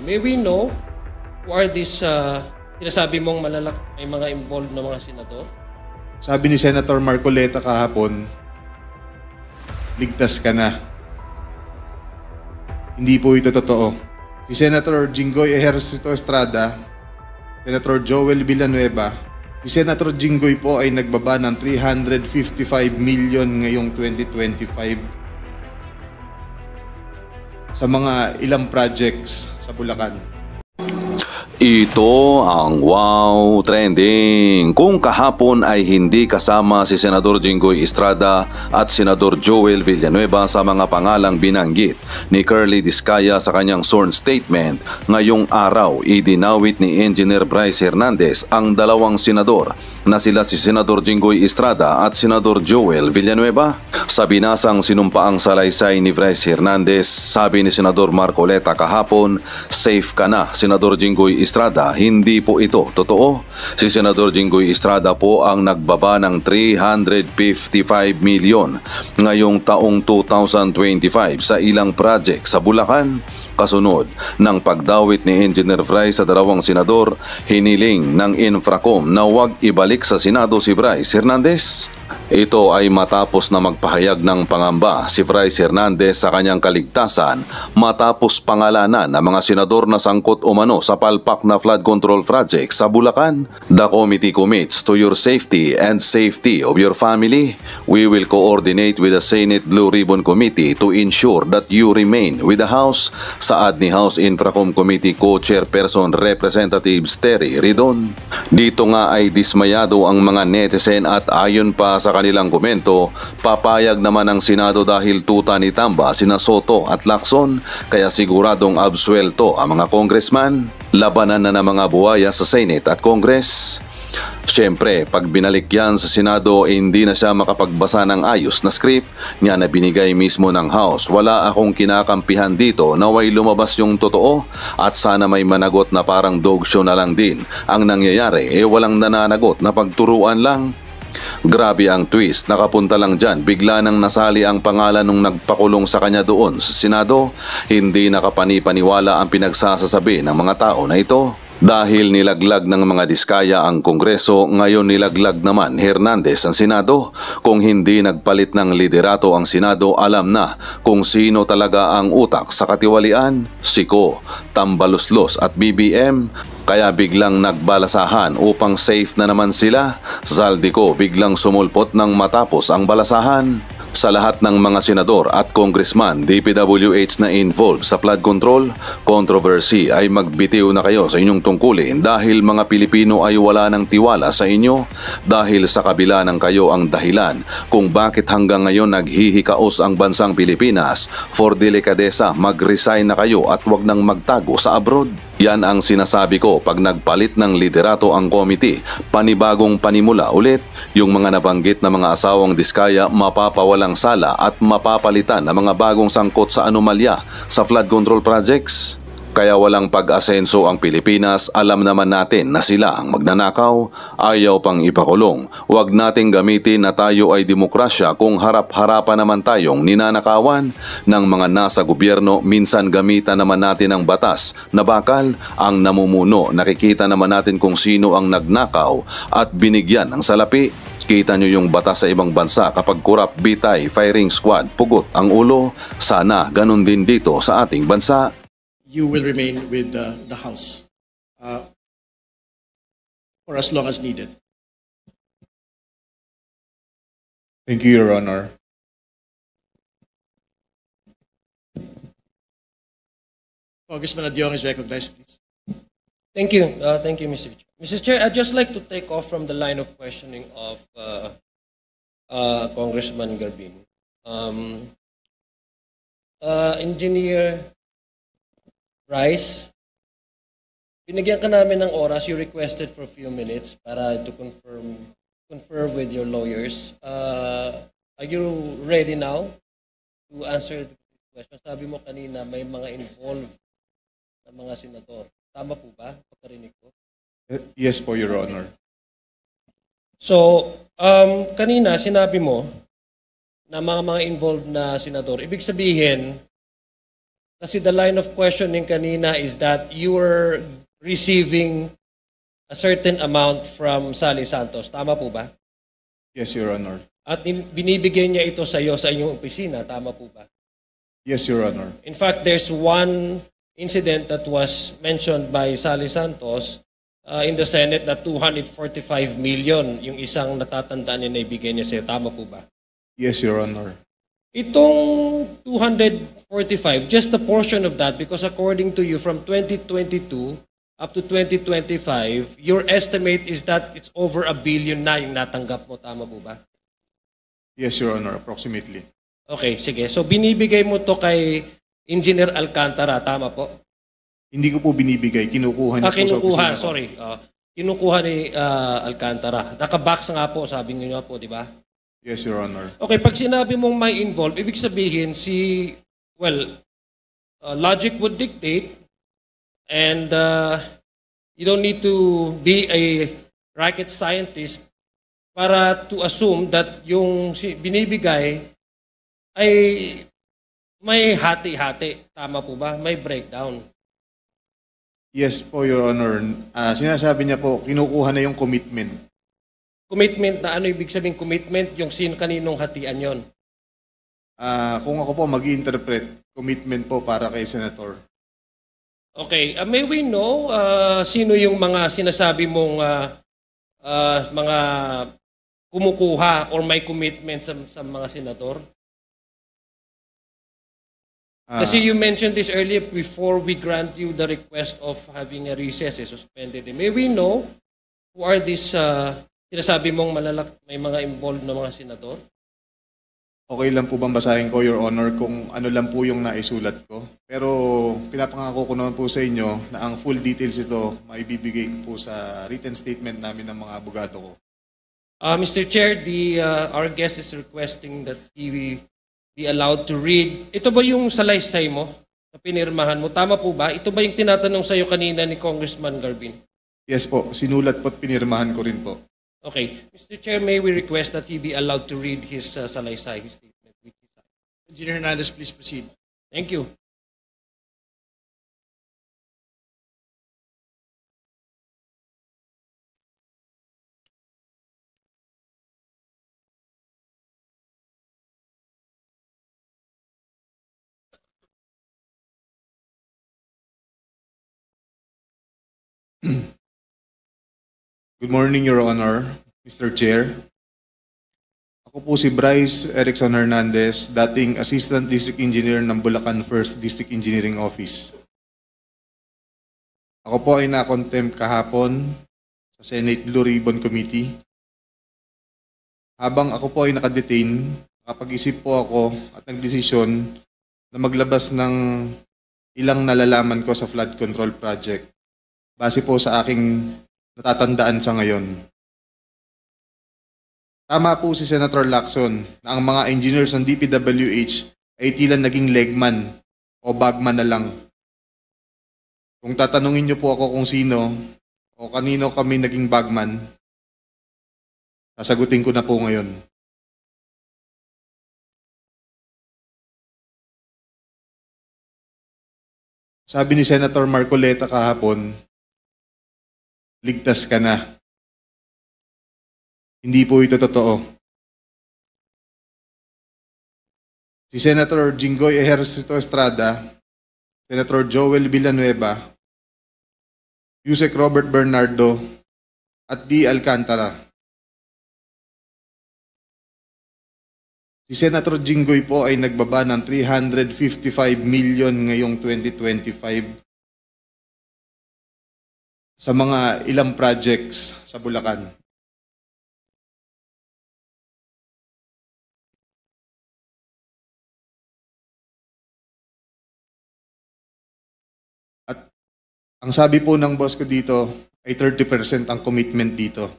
May we know who are these sinasabi mong may mga involved na mga senador? Sabi ni Senator Marcoleta kahapon, ligtas ka na. Hindi po ito totoo. Si Senator Jinggoy Ejercito Estrada, Senator Joel Villanueva, si Senator Jinggoy po ay nagbaba ng 355 million ngayong 2025 sa mga ilang projects sa Bulacan. Ito ang Wow Trending. Kung kahapon ay hindi kasama si Senador Jinggoy Estrada at Senador Joel Villanueva sa mga pangalang binanggit ni Curly Discaya sa kanyang sworn statement, ngayong araw idinawit ni Engineer Bryce Hernandez ang dalawang senador na sila si Senador Jinggoy Estrada at Senador Joel Villanueva. Sa binasang sinumpaang salaysay ni Bryce Hernandez, sabi ni Senador Marcoleta kahapon, safe ka na Senador Jinggoy Estrada, hindi po ito totoo. Si Senador Jinggoy Estrada po ang nagbaba ng 355 million ngayong taong 2025 sa ilang project sa Bulacan. Kasunod ng pagdawit ni Engineer Bryce sa dalawang senador, hiniling ng Infracom na huwag ibalik sa Senado si Bryce Hernandez. Ito ay matapos na magpahayag ng pangamba si Bryce Hernandez sa kanyang kaligtasan matapos pangalanan ng mga senador na sangkot umano sa palpak na flood control project sa Bulacan. The committee commits to your safety and safety of your family. We will coordinate with the Senate Blue Ribbon Committee to ensure that you remain with the House. Saad ni House Infracom Committee Co-Chairperson Representative Terry Ridon. Dito nga ay dismayado ang mga netizen at ayon pa sa kanilang komento, papayag naman ang Senado dahil tuta ni Tamba sina Soto at Lacson, kaya siguradong absuelto ang mga congressman. Labanan na ng mga buwaya sa Senate at Congress. Siyempre, pag binalik yan sa Senado, hindi na siya makapagbasa ng ayos na script niya na binigay mismo ng House. Wala akong kinakampihan dito, naway lumabas yung totoo at sana may managot na parang dog show na lang din. Ang nangyayari, walang nananagot na pagturuan lang. Grabe ang twist, nakapunta lang dyan, bigla nang nasali ang pangalan nung nagpakulong sa kanya doon sa Senado. Hindi nakapanipaniwala ang pinagsasasabi ng mga tao na ito. Dahil nilaglag ng mga Diskaya ang Kongreso, ngayon nilaglag naman Hernandez ang Senado. Kung hindi nagpalit ng liderato ang Senado, alam na kung sino talaga ang utak sa katiwalian. Siko, Tambaluslos at BBM. Kaya biglang nagbalasahan upang safe na naman sila. Zaldico biglang sumulpot ng matapos ang balasahan. Sa lahat ng mga senador at congressman DPWH na involved sa flood control, controversy ay magbitiw na kayo sa inyong tungkulin dahil mga Pilipino ay wala ng tiwala sa inyo dahil sa kabila ng kayo ang dahilan kung bakit hanggang ngayon naghihikaos ang bansang Pilipinas. For delikadesa, mag-resign na kayo at wag nang magtago sa abroad. Yan ang sinasabi ko pag nagpalit ng liderato ang committee, panibagong panimula ulit. Yung mga nabanggit na mga asawang Diskaya mapapawalang sala at mapapalitan ng mga bagong sangkot sa anomalya sa flood control projects. Kaya walang pag-asenso ang Pilipinas, alam naman natin na sila ang magnanakaw, ayaw pang ipakulong. Huwag nating gamitin na tayo ay demokrasya kung harap-harapan naman tayong ninanakawan ng mga nasa gobyerno. Minsan gamitan naman natin ang batas na bakal ang namumuno. Nakikita naman natin kung sino ang nagnakaw at binigyan ng salapi. Kita nyo yung batas sa ibang bansa kapag kurap, bitay, firing squad, pugot ang ulo. Sana ganun din dito sa ating bansa. You will remain with the House for as long as needed. Thank you, Your Honor. Congressman Adyong is recognized, please. Thank you, Mr. Chair. Mr. Chair, I'd just like to take off from the line of questioning of Congressman Garbin. Engineer Bryce, binigyan ka namin ng oras. You requested for a few minutes para to confer with your lawyers. Are you ready now to answer the question? Sabi mo kanina may mga involved na mga senador. Tama po ba? Pagkarinig ko. Yes po, Your Honor. So, kanina sinabi mo na mga involved na senador. Ibig sabihin, Kasi the line of questioning kanina is that you were receiving a certain amount from Sally Santos. Tama po ba? Yes, Your Honor. At binibigay niya ito sa iyo sa inyong opisina. Tama po ba? Yes, Your Honor. In fact, there's one incident that was mentioned by Sally Santos in the Senate na 245 million yung isang natatandaan niya na ibigay niya sa'yo. Tama po ba? Yes, Your Honor. Itong 245, just a portion of that, because according to you, from 2022 up to 2025, your estimate is that it's over 1 billion na yung natanggap mo. Tama po ba? Yes, Your Honor, approximately. Okay, sige. So binibigay mo to kay Engineer Alcantara. Tama po? Hindi ko po binibigay, kinukuha niya po sa Kinukuha, opisina ko. sorry. Kinukuha ni Alcantara. Nakabox nga po, sabi niyo nga po, di ba? Yes, Your Honor. Okay, pag sinabi mong may involved, ibig sabihin logic would dictate and you don't need to be a rocket scientist para to assume that yung binibigay ay may hati-hati. Tama po ba? May breakdown. Yes po, Your Honor. Sinasabi niya po, kinukuha na yung commitment. Commitment na ano ibig sabihin commitment? Yung kaninong hatian yon? Kung ako po mag-interpret, commitment po para kay Senator. Okay. May we know sino yung mga sinasabi mong mga kumukuha or may commitment sa mga senador? Kasi you mentioned this earlier before we grant you the request of having a recess suspended. May we know who are these sinasabi mong may mga involved na mga senador? Okay lang po bang basahin ko, Your Honor, kung ano lang po yung naisulat ko? Pero pinapangako ko naman po sa inyo na ang full details ito maibibigay ko po sa written statement namin ng mga abogado ko. Mr. Chair, our guest is requesting that he be allowed to read. Ito ba yung salaysay mo na pinirmahan mo? Tama po ba? Ito ba yung tinatanong sa'yo kanina ni Congressman Garbin? Yes po, sinulat po at pinirmahan ko rin po. Okay. Mr. Chair, may we request that he be allowed to read his salaysay, his statement? Engineer Hernandez, please proceed. Thank you. Good morning, Your Honor, Mr. Chair. Ako po si Bryce Erickson Hernandez, dating Assistant District Engineer ng Bulacan 1st District Engineering Office. Ako po ay na-contempt kahapon sa Senate Blue Ribbon Committee. Habang ako po ay nakadetain, nakapag-isip po ako at nagdesisyon na maglabas ng ilang nalalaman ko sa flood control project base po sa aking natatandaan sa ngayon. Tama po si Senator Lacson na ang mga engineers ng DPWH ay tila naging legman o bagman na lang. Kung tatanungin niyo po ako kung sino o kanino kami naging bagman, sasagutin ko na po ngayon. Sabi ni Senator Marcoleta kahapon, ligtas ka na. Hindi po ito totoo. Si Senator Jinggoy Ejercito Estrada, Senator Joel Villanueva, Yusek Robert Bernardo, at D. Alcantara. Si Senator Jinggoy po ay nagbaba ng 355 million ngayong 2025 sa mga ilang projects sa Bulacan. At ang sabi po ng boss ko dito ay 30% ang commitment dito.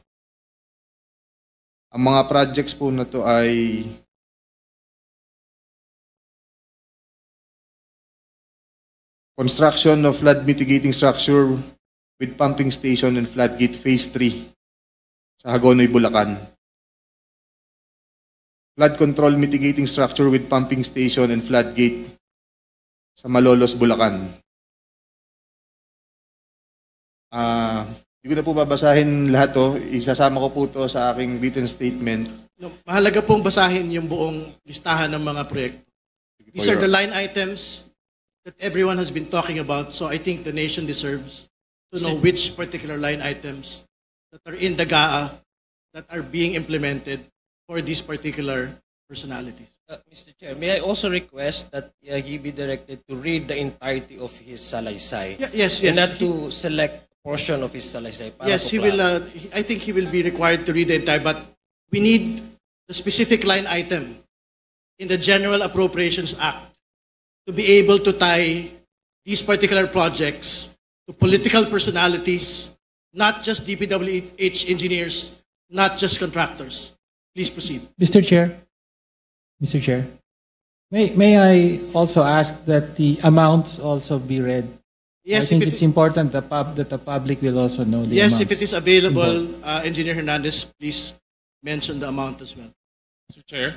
Ang mga projects po na to ay construction of flood mitigating structure with pumping station and floodgate phase 3 sa Hagonoy, Bulacan. Flood control mitigating structure with pumping station and floodgate sa Malolos, Bulacan. Hindi ko na po babasahin lahat to. Isasama ko po to sa aking written statement. No, mahalaga pong basahin yung buong listahan ng mga proyekto. These are the line items that everyone has been talking about. So I think the nation deserves to know which particular line items that are in the GAA that are being implemented for these particular personalities. Mr. Chair, may I also request that he be directed to read the entirety of his salaysay? Yes. And not to select a portion of his salaysay. Para Yes, po he will. klaro. I think he will be required to read the entire, but we need the specific line item in the General Appropriations Act to be able to tie these particular projects to political personalities, not just DPWH engineers, not just contractors. Please proceed. Mr. Chair, may I also ask that the amounts also be read? Yes, I think if it's it, important that the public will also know the yes, amounts. if it is available, Engineer Hernandez, please mention the amount as well. Mr. Chair,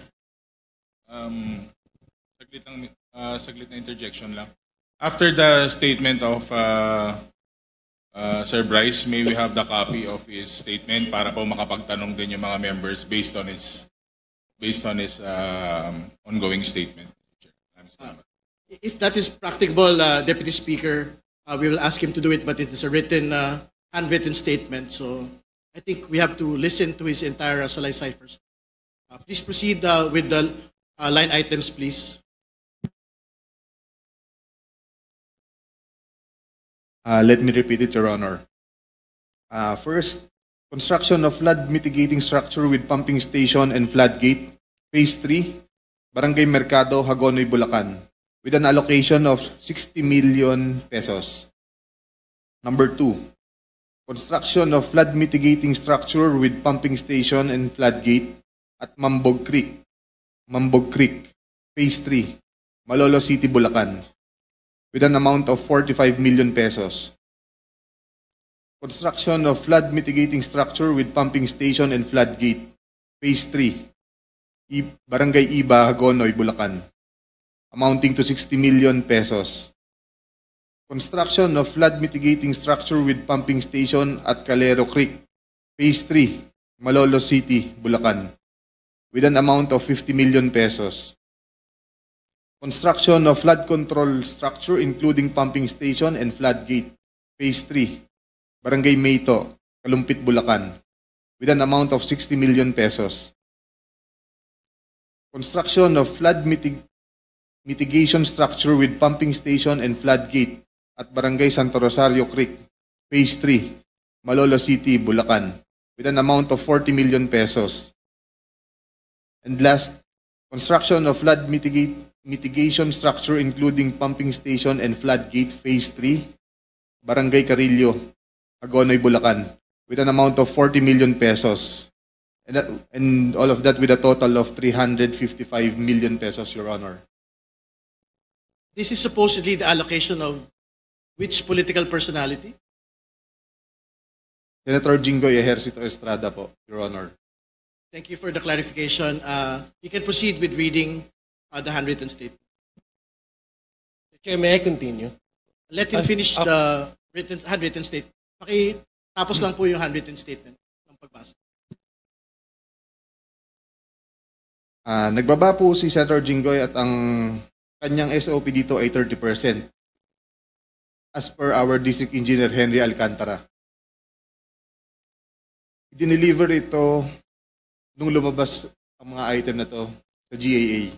saglit na interjection lang. After the statement of Sir Bryce, may we have the copy of his statement para po makapagtanong din yung mga members based on his ongoing statement. Maraming salamat. If that is practicable, Deputy Speaker, we will ask him to do it, but it is a written, handwritten statement. So I think we have to listen to his entire salaysay first. Please proceed with the line items, please. Let me repeat it, Your Honor. First, construction of flood mitigating structure with pumping station and floodgate, Phase 3, Barangay Mercado, Hagonoy, Bulacan, with an allocation of 60 million pesos. Number 2, construction of flood mitigating structure with pumping station and floodgate at Mambog Creek, Phase 3, Malolo City, Bulacan, with an amount of 45 million pesos. Construction of flood mitigating structure with pumping station and floodgate, Phase 3, Barangay Iba, Hagonoy, Bulacan, amounting to 60 million pesos. Construction of flood mitigating structure with pumping station at Calero Creek, Phase 3, Malolo City, Bulacan, with an amount of 50 million pesos. Construction of flood control structure including pumping station and floodgate, Phase 3, Barangay Mayto, Kalumpit, Bulacan, with an amount of 60 million pesos. Construction of flood mitigation structure with pumping station and floodgate at Barangay Santo Rosario Creek, Phase 3, Malolo City, Bulacan, with an amount of 40 million pesos. And last, construction of flood mitigation structure including pumping station and floodgate, Phase 3, Barangay Carillo, Hagonoy, Bulacan, with an amount of 40 million pesos. And all of that with a total of 355 million pesos, Your Honor. This is supposedly the allocation of which political personality? Senator Jinggoy Ejercito Estrada po, Your Honor. Thank you for the clarification. You can proceed with reading the handwritten statement. Chair, may I continue? Let him finish the handwritten statement. Tapos lang po yung handwritten statement ng pagbasa. Nagbaba po si Senator Jinggoy at ang kanyang SOP dito ay 30%. As per our District Engineer Henry Alcantara. Dineliver ito nung lumabas ang mga item na to sa GAA.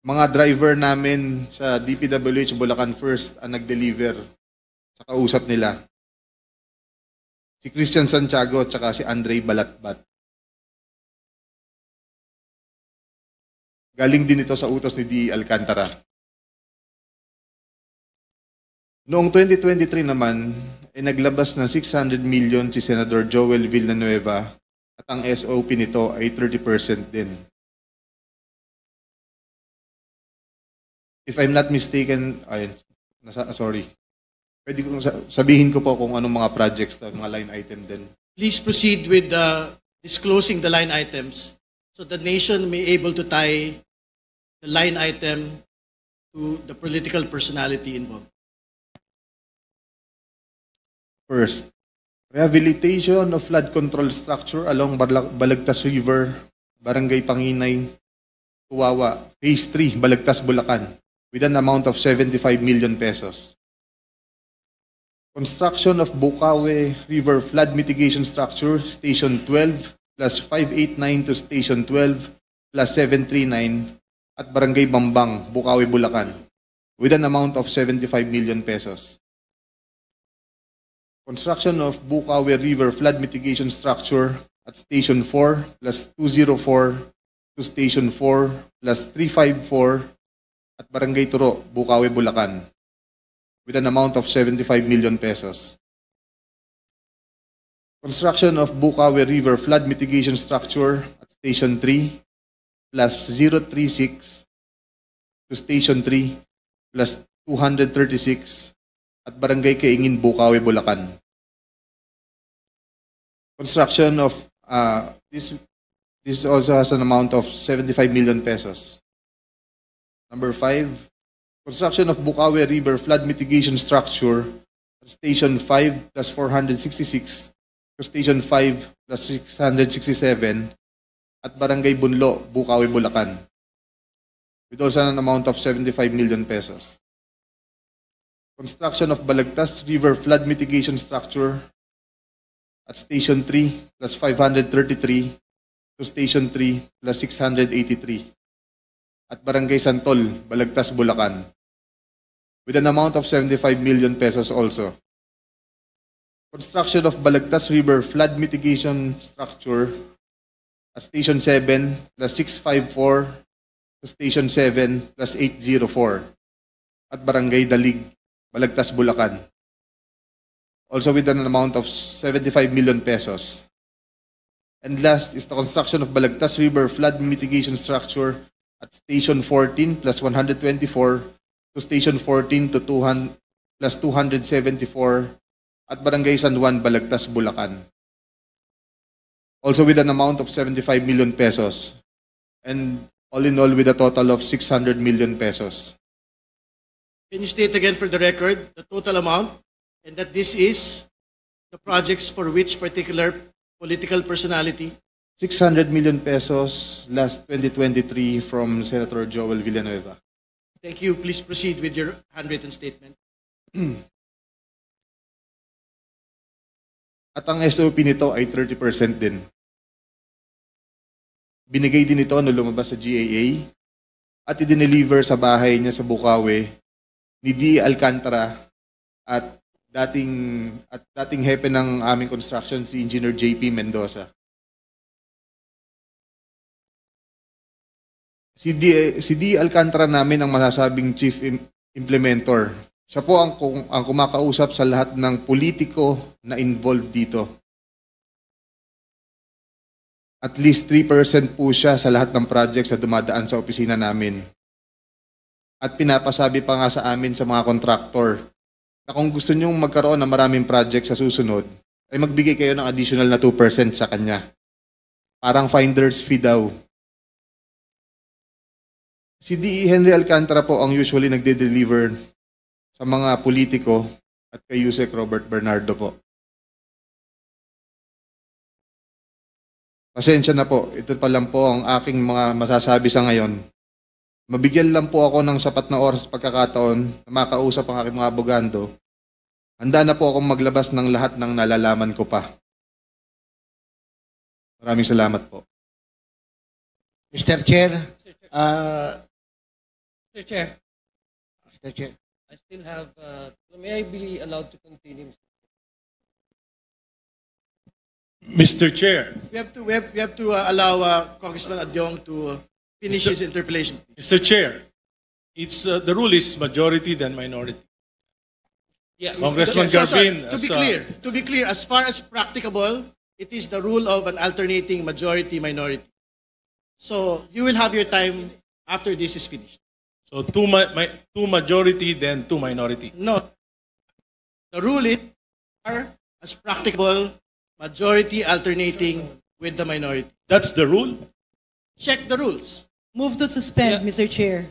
Mga driver namin sa DPWH Bulacan First ang nag-deliver sa kausap nila. Si Christian Santiago at saka si Andre Balatbat. Galing din ito sa utos ni D. Alcantara. Noong 2023 naman, ay naglabas ng 600 million si Senator Joel Villanueva at ang SOP nito ay 30% din. If I'm not mistaken, sorry. Pwede kong sabihin ko po kung anong mga projects na mga line item din. Please proceed with disclosing the line items so the nation may able to tie the line item to the political personality involved? First, rehabilitation of flood control structure along Balagtas River, Barangay Panginay, Tuwawa, Phase 3, Balagtas, Bulacan, with an amount of 75 million pesos. Construction of Bukawe River Flood Mitigation Structure, Station 12, plus 589 to Station 12, plus 739, at Barangay Bambang, Bukawe, Bulacan, with an amount of 75 million pesos. Construction of Bukawe River Flood Mitigation Structure at Station 4 plus 204 to Station 4 plus 354 at Barangay Turo, Bukawe, Bulacan, with an amount of 75 million pesos. Construction of Bukawe River Flood Mitigation Structure at Station 3 plus 036 to Station 3 plus 236 at Barangay Kaingin, Bukawe, Bulacan. Construction of this also has an amount of 75 million pesos. Number 5, construction of Bukawe River Flood Mitigation Structure at Station 5 plus 466 to Station 5 plus 667 at Barangay Bunlo, Bukawe, Bulacan, with also an amount of 75 million pesos. Construction of Balagtas River Flood Mitigation Structure at Station 3 plus 533 to Station 3 plus 683 at Barangay Santol, Balagtas, Bulacan, with an amount of 75 million pesos also. Construction of Balagtas River Flood Mitigation Structure at Station 7 plus 654 to Station 7 plus 804 at Barangay Dalig, Balagtas, Bulacan, also with an amount of 75 million pesos. And last is the construction of Balagtas River Flood Mitigation Structure at Station 14 plus 124 to Station 14 to 200 plus 274 at Barangay San Juan, Balagtas, Bulacan, also with an amount of 75 million pesos. And all in all with a total of 600 million pesos. Can you state again for the record the total amount and that this is the projects for which particular political personality? 600 million pesos last 2023 from Senator Joel Villanueva. Thank you. Please proceed with your handwritten statement. At ang SOP nito ay 30% din. Binigay din ito nung lumabas sa GAA at i-deliver sa bahay niya sa Bukawe ni D. Alcantara at dating hepe ng aming construction si Engineer JP Mendoza. Si D. Alcantara namin ang masasabing chief implementor. Siya po ang kumakausap sa lahat ng politiko na involved dito. At least 3% po siya sa lahat ng projects na dumadaan sa opisina namin. At pinapasabi pa nga sa amin sa mga kontraktor na kung gusto nyong magkaroon ng maraming projects sa susunod, ay magbigay kayo ng additional na 2% sa kanya. Parang finder's fee daw. Si D.E. Henry Alcantara po ang usually nagde-deliver sa mga politiko at kay Yusek Robert Bernardo po. Pasensya na po, ito pa lang po ang aking mga masasabi sa ngayon. Mabigyan lang po ako ng sapat na oras pagkakataon na makausap ang aking mga abogado. Handa na po akong maglabas ng lahat ng nalalaman ko pa. Maraming salamat po. Mr. Chair, Mr. Chair, Mr. Chair. I still have, may I be allowed to continue? Mr. Chair. We have to allow Congressman Adyong to finish his interpellation. Mr. Chair, it's the rule is majority then minority. Yeah, Congressman So, sorry, Garbin. to be clear, as far as practicable, it is the rule of an alternating majority-minority. So you will have your time after this is finished. So two majority then two minority. No, the rule is as practicable, majority alternating with the minority. That's the rule. Check the rules. Move to suspend, Yeah. Mr. Chair.